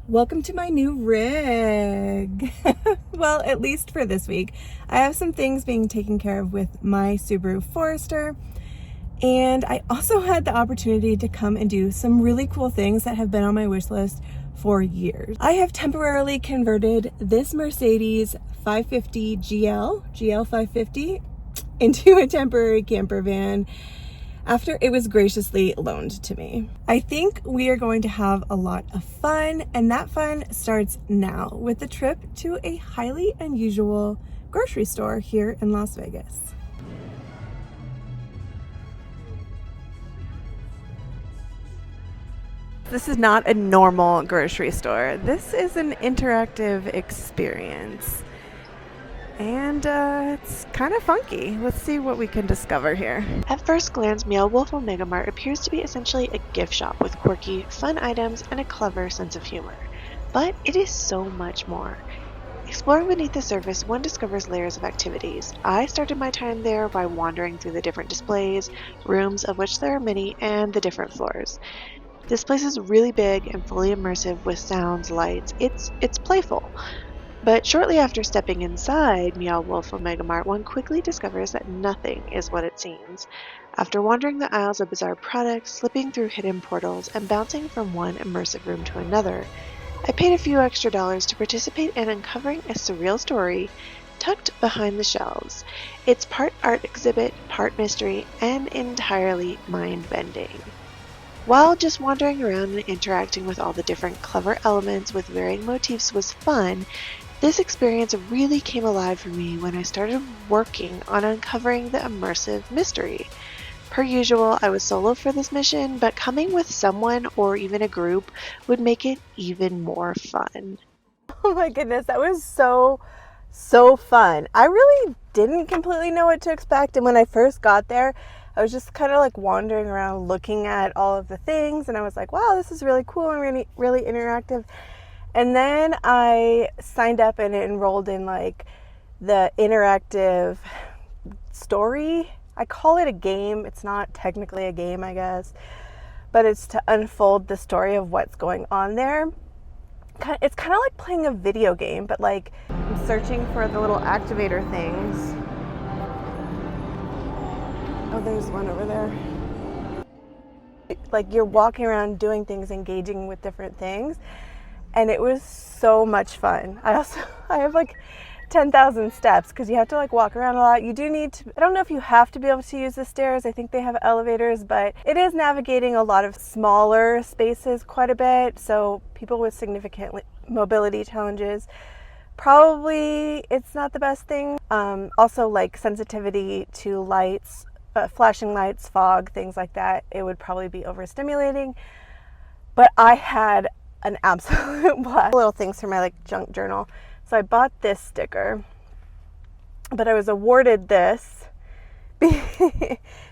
Welcome to my new rig. Well, at least for this week. I have some things being taken care of with my Subaru Forester, and I also had the opportunity to come and do some really cool things that have been on my wish list for years. I have temporarily converted this Mercedes 550 GL 550 into a temporary camper van after it was graciously loaned to me. I think we are going to have a lot of fun, and that fun starts now with the trip to a highly unusual grocery store here in Las Vegas. This is not a normal grocery store. This is an interactive experience. And it's kind of funky. Let's see what we can discover here. At first glance, MEOW Mart appears to be essentially a gift shop with quirky, fun items and a clever sense of humor. But it is so much more. Exploring beneath the surface, one discovers layers of activities. I started my time there by wandering through the different displays, rooms of which there are many, and the different floors. This place is really big and fully immersive with sounds, lights. It's playful. But shortly after stepping inside MEOW Mart, one quickly discovers that nothing is what it seems. After wandering the aisles of bizarre products, slipping through hidden portals, and bouncing from one immersive room to another, I paid a few extra dollars to participate in uncovering a surreal story tucked behind the shelves. It's part art exhibit, part mystery, and entirely mind-bending. While just wandering around and interacting with all the different clever elements with varying motifs was fun, this experience really came alive for me when I started working on uncovering the immersive mystery. Per usual, I was solo for this mission, but coming with someone or even a group would make it even more fun. Oh my goodness, that was so fun. I really didn't completely know what to expect, and when I first got there, I was just kind of like wandering around looking at all of the things, and I was like, wow, this is really cool and really interactive. And then I signed up and enrolled in like the interactive story. I call it a game. It's not technically a game, I guess, but it's to unfold the story of what's going on there. It's kind of like playing a video game, but like I'm searching for the little activator things. Oh, there's one over there. Like you're walking around doing things, engaging with different things. And it was so much fun. I have like 10,000 steps because you have to like walk around a lot. You do need to, I don't know if you have to be able to use the stairs. I think they have elevators, but it is navigating a lot of smaller spaces quite a bit. So people with significant mobility challenges, probably it's not the best thing. Also like sensitivity to lights, flashing lights, fog, things like that. It would probably be overstimulating. But I had an absolute blast. Little things for my like junk journal. So I bought this sticker, but I was awarded this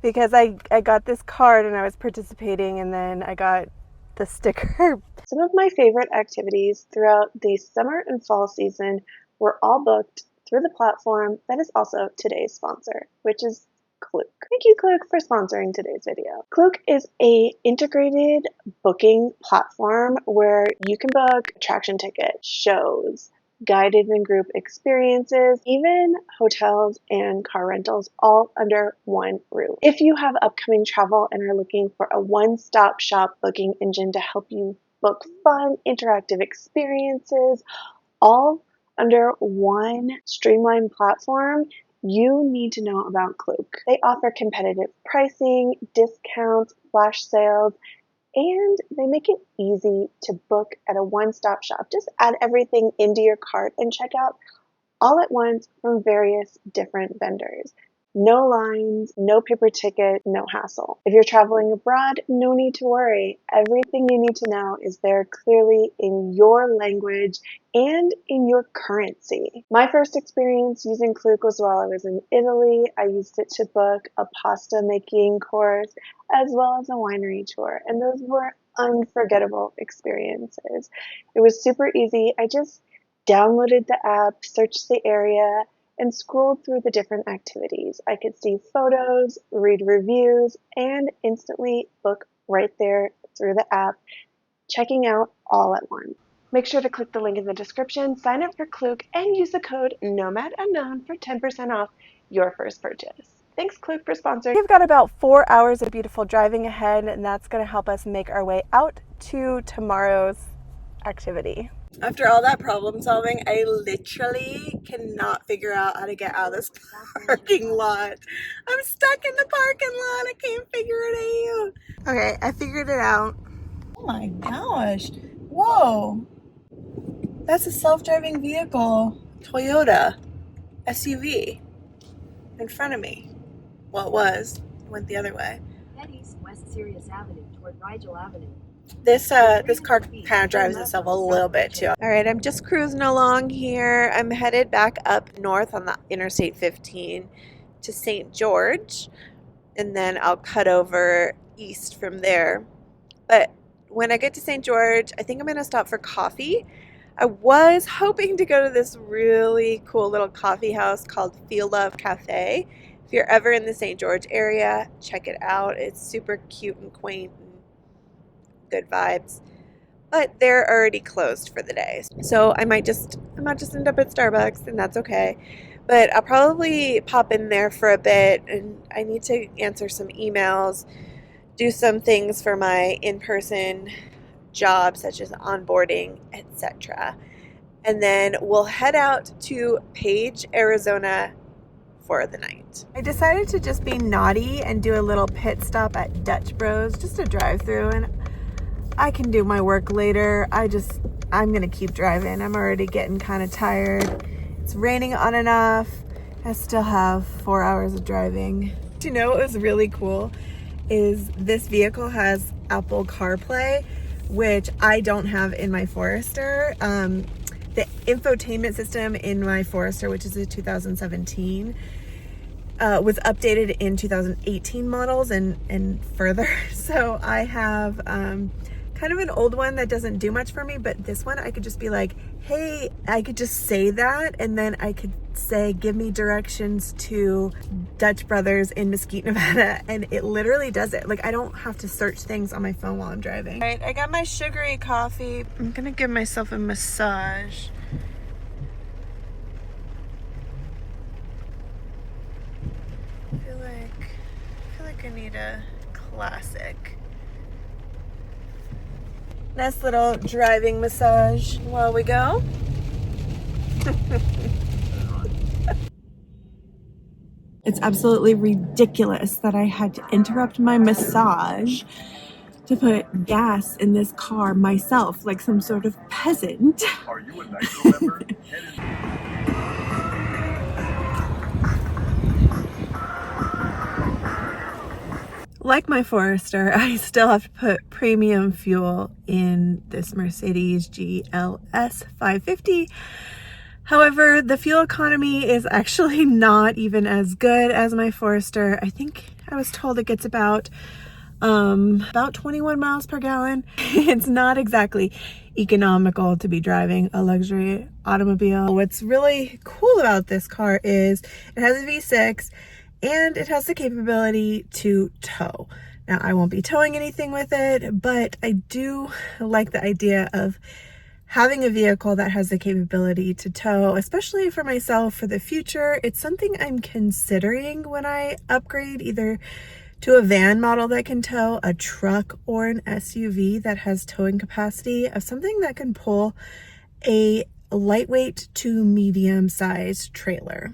because I got this card and I was participating, and then I got the sticker. Some of my favorite activities throughout the summer and fall season were all booked through the platform that is also today's sponsor, which is Klook. Thank you, Klook, for sponsoring today's video. Klook is a integrated booking platform where you can book attraction tickets, shows, guided and group experiences, even hotels and car rentals, all under one roof. If you have upcoming travel and are looking for a one-stop shop booking engine to help you book fun, interactive experiences, all under one streamlined platform, you need to know about Klook. They offer competitive pricing, discounts, flash sales, and they make it easy to book at a one-stop shop. Just add everything into your cart and check out all at once from various different vendors. No lines, no paper ticket, no hassle. If you're traveling abroad, no need to worry. Everything you need to know is there clearly in your language and in your currency. My first experience using Klook was while I was in Italy. I used it to book a pasta making course as well as a winery tour, and those were unforgettable experiences. It was super easy. I just downloaded the app, searched the area, and scrolled through the different activities. I could see photos, read reviews, and instantly book right there through the app, checking out all at once. Make sure to click the link in the description, sign up for Klook, and use the code NOMADUNKNOWN for 10% off your first purchase. Thanks, Klook, for sponsoring. We've got about 4 hours of beautiful driving ahead, and that's going to help us make our way out to tomorrow's activity. After all that problem solving, I literally cannot figure out how to get out of this parking lot. I'm stuck in the parking lot. I can't figure it out. Okay, I figured it out. Oh my gosh. Whoa. That's a self-driving vehicle, Toyota SUV in front of me. Well, it was. It went the other way. Head east West Sirius Avenue toward Rigel Avenue. This car kind of drives itself a little bit too. All right, I'm just cruising along here. I'm headed back up north on the Interstate 15 to St. George, and then I'll cut over east from there. But when I get to St. George, I think I'm going to stop for coffee. I was hoping to go to this really cool little coffee house called Feel Love Cafe. If you're ever in the St. George area, check it out. It's super cute and quaint. Good vibes, but they're already closed for the day, so I might just end up at Starbucks, and that's okay. But I'll probably pop in there for a bit, and I need to answer some emails, do some things for my in-person job such as onboarding, etc. And then we'll head out to Page, Arizona for the night. I decided to just be naughty and do a little pit stop at Dutch Bros, just a drive through, and I can do my work later. I'm gonna keep driving. I'm already getting kind of tired. It's raining on and off. I still have 4 hours of driving. You know what was really cool is this vehicle has Apple CarPlay, which I don't have in my Forester. The infotainment system in my Forester, which is a 2017, was updated in 2018 models and further. So I have kind of an old one that doesn't do much for me, but this one I could just be like, hey, I could just say that, and then I could say, give me directions to Dutch Brothers in Mesquite, Nevada, and it literally does it. Like, I don't have to search things on my phone while I'm driving. All right, I got my sugary coffee. I'm gonna give myself a massage. I feel like I need a classic. Nice little driving massage while we go. It's absolutely ridiculous that I had to interrupt my massage to put gas in this car myself, like some sort of peasant. Are you a Nitro member? Like my Forester, I still have to put premium fuel in this Mercedes GLS 550. However, the fuel economy is actually not even as good as my Forester. I think I was told it gets about 21 miles per gallon. It's not exactly economical to be driving a luxury automobile. What's really cool about this car is it has a V6 and it has the capability to tow. Now, I won't be towing anything with it, but I do like the idea of having a vehicle that has the capability to tow, especially for myself for the future. It's something I'm considering when I upgrade either to a van model that can tow, a truck, or an SUV that has towing capacity of something that can pull a lightweight to medium-sized trailer.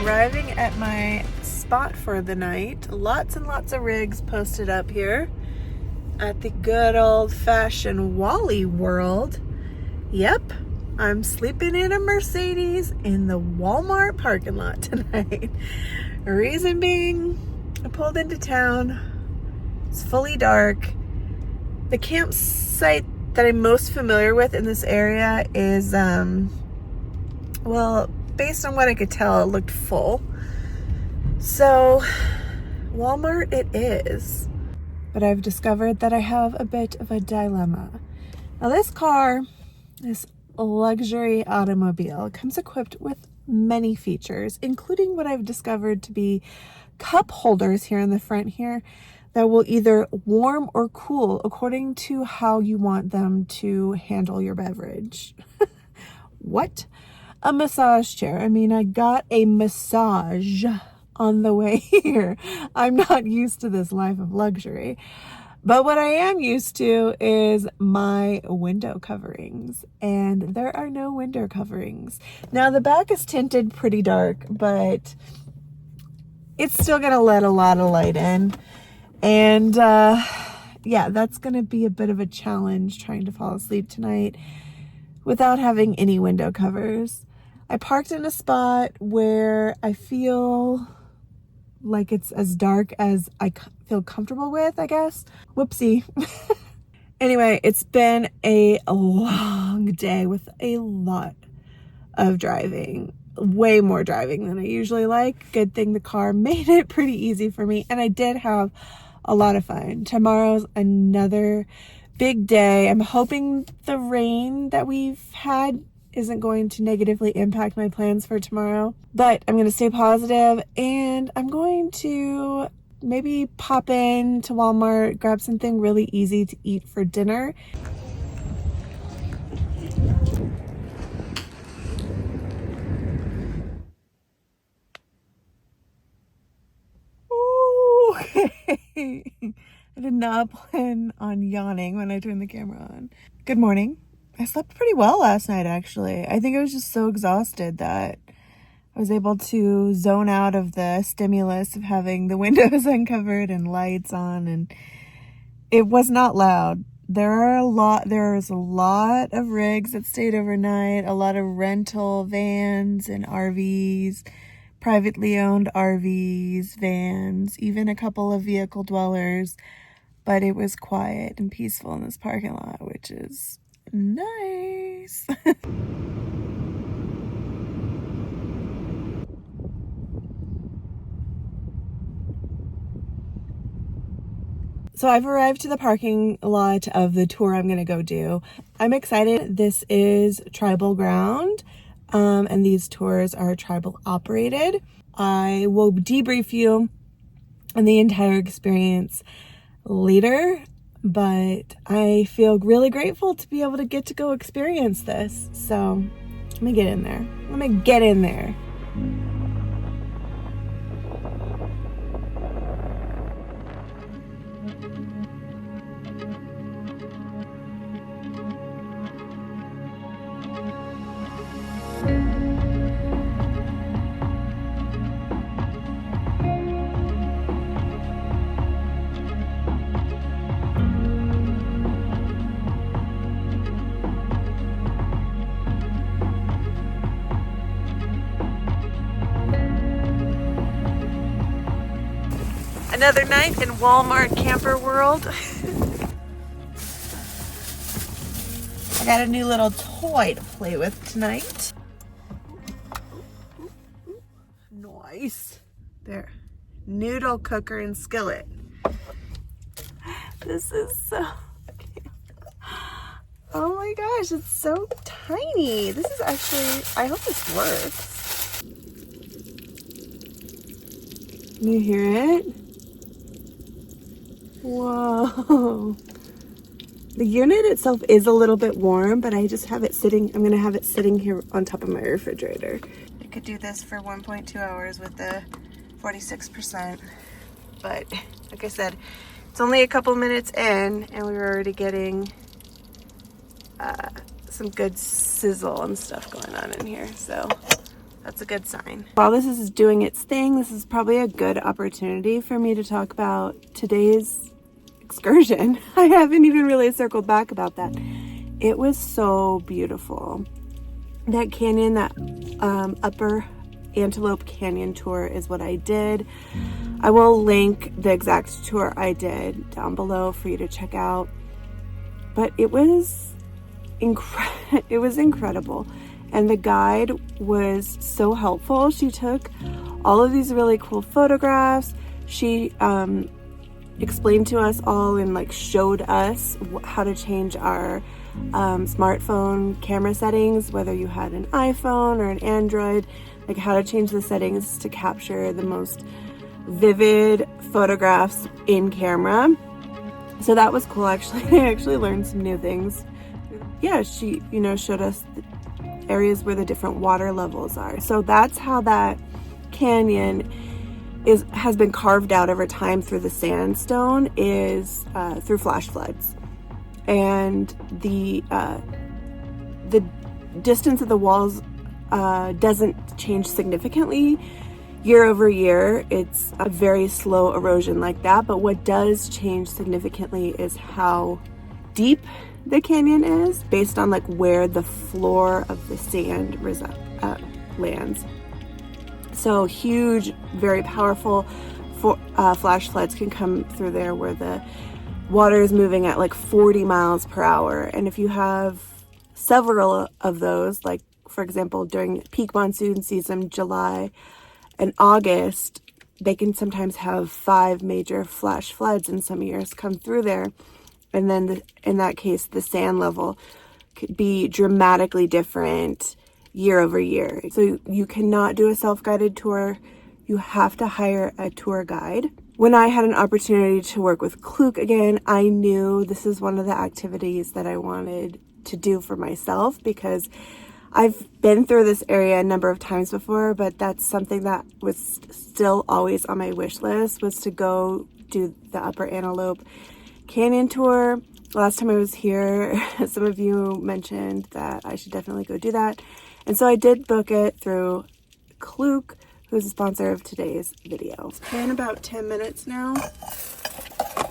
Arriving at my spot for the night. Lots and lots of rigs posted up here at the good old-fashioned Wally World. Yep, I'm sleeping in a Mercedes in the Walmart parking lot tonight. Reason being, I pulled into town. It's fully dark. The campsite that I'm most familiar with in this area is, well, based on what I could tell, it looked full. So, Walmart it is. But I've discovered that I have a bit of a dilemma. Now this car, this luxury automobile, comes equipped with many features, including what I've discovered to be cup holders here in the front here that will either warm or cool according to how you want them to handle your beverage. What? A massage chair. I mean, I got a massage on the way here. I'm not used to this life of luxury. But what I am used to is my window coverings, and there are no window coverings. Now the back is tinted pretty dark, but it's still gonna let a lot of light in. And yeah, that's gonna be a bit of a challenge trying to fall asleep tonight without having any window covers. I parked in a spot where I feel like it's as dark as I feel comfortable with, I guess. Whoopsie. Anyway, it's been a long day with a lot of driving. Way more driving than I usually like. Good thing the car made it pretty easy for me, and I did have a lot of fun. Tomorrow's another big day. I'm hoping the rain that we've had isn't going to negatively impact my plans for tomorrow, but I'm going to stay positive, and I'm going to maybe pop in to Walmart, grab something really easy to eat for dinner. Ooh, okay. I did not plan on yawning when I turned the camera on. Good morning. I slept pretty well last night, actually. I think I was just so exhausted that I was able to zone out of the stimulus of having the windows uncovered and lights on, and it was not loud. There's a lot of rigs that stayed overnight, a lot of rental vans and RVs, privately owned RVs, vans, even a couple of vehicle dwellers, but it was quiet and peaceful in this parking lot, which is nice. So I've arrived to the parking lot of the tour I'm going to go do. I'm excited. This is tribal ground, and these tours are tribal operated. I will debrief you on the entire experience later, but I feel really grateful to be able to get to go experience this. So let me get in there. Another night in Walmart camper world. I got a new little toy to play with tonight. Nice. There. Noodle cooker and skillet. This is so cute. Oh my gosh, it's so tiny. This is actually, I hope this works. Can you hear it? Whoa. The unit itself is a little bit warm, but I just have it sitting, I'm gonna have it sitting here on top of my refrigerator. I could do this for 1.2 hours with the 46%, but like I said, it's only a couple minutes in and we were already getting some good sizzle and stuff going on in here, so that's a good sign. While this is doing its thing, this is probably a good opportunity for me to talk about today's excursion. I haven't even really circled back about that. It was so beautiful. that canyon, that upper Antelope Canyon Tour is what I did. I will link the exact tour I did down below for you to check out. But it was incredible. And the guide was so helpful. She took all of these really cool photographs. She explained to us all and like showed us how to change our smartphone camera settings, whether you had an iPhone or an Android, like how to change the settings to capture the most vivid photographs in camera. So that was cool. Actually, I actually learned some new things. Yeah, she, showed us the areas where the different water levels are. So that's how that canyon has been carved out over time through the sandstone, is through flash floods. And the distance of the walls doesn't change significantly year over year. It's a very slow erosion like that, but what does change significantly is how deep the canyon is based on like where the floor of the sand lands. So huge, very powerful flash floods can come through there where the water is moving at like 40 miles per hour. And if you have several of those, like for example, during peak monsoon season, July and August, they can sometimes have 5 major flash floods in some years come through there. And then in that case, the sand level could be dramatically different year over year. So you cannot do a self-guided tour. You have to hire a tour guide. When I had an opportunity to work with Klook again, I knew this is one of the activities that I wanted to do for myself, because I've been through this area a number of times before, but that's something that was still always on my wish list, was to go do the Upper Antelope Canyon Tour. Last time I was here, some of you mentioned that I should definitely go do that. And so I did book it through Klook, who's a sponsor of today's video. It's been about 10 minutes now.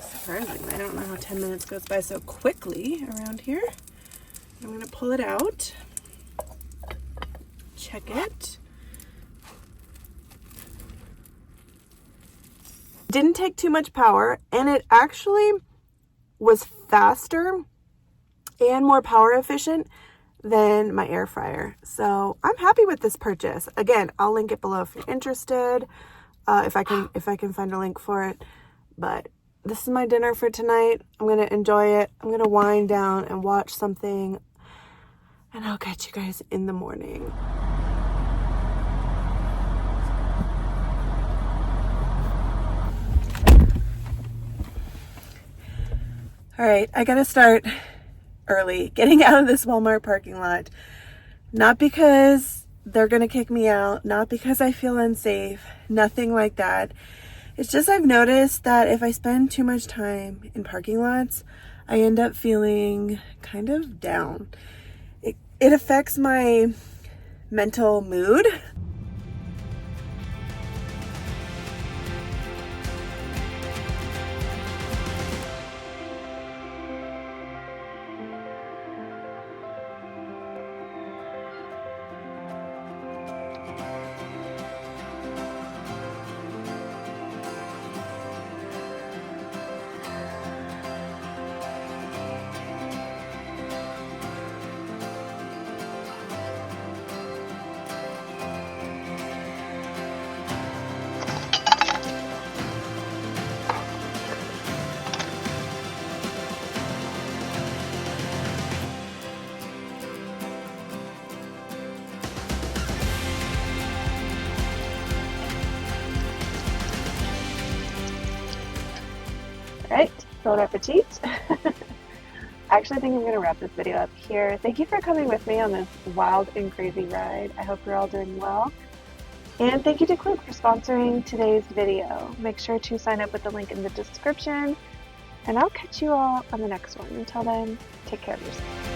Surprisingly, I don't know how 10 minutes goes by so quickly around here. I'm gonna pull it out. Check it. Didn't take too much power, and it actually was faster and more power efficient than my air fryer. So I'm happy with this purchase. Again, I'll link it below if you're interested, if I can find a link for it. But this is my dinner for tonight. I'm gonna enjoy it. I'm gonna wind down and watch something, and I'll catch you guys in the morning. All right, I gotta start early getting out of this Walmart parking lot. Not because they're gonna kick me out, not because I feel unsafe, nothing like that. It's just I've noticed that if I spend too much time in parking lots, I end up feeling kind of down. It affects my mental mood. Right, bon appetit. I actually think I'm going to wrap this video up here. Thank you for coming with me on this wild and crazy ride. I hope you're all doing well. And thank you to Klook for sponsoring today's video. Make sure to sign up with the link in the description, and I'll catch you all on the next one. Until then, take care of yourself.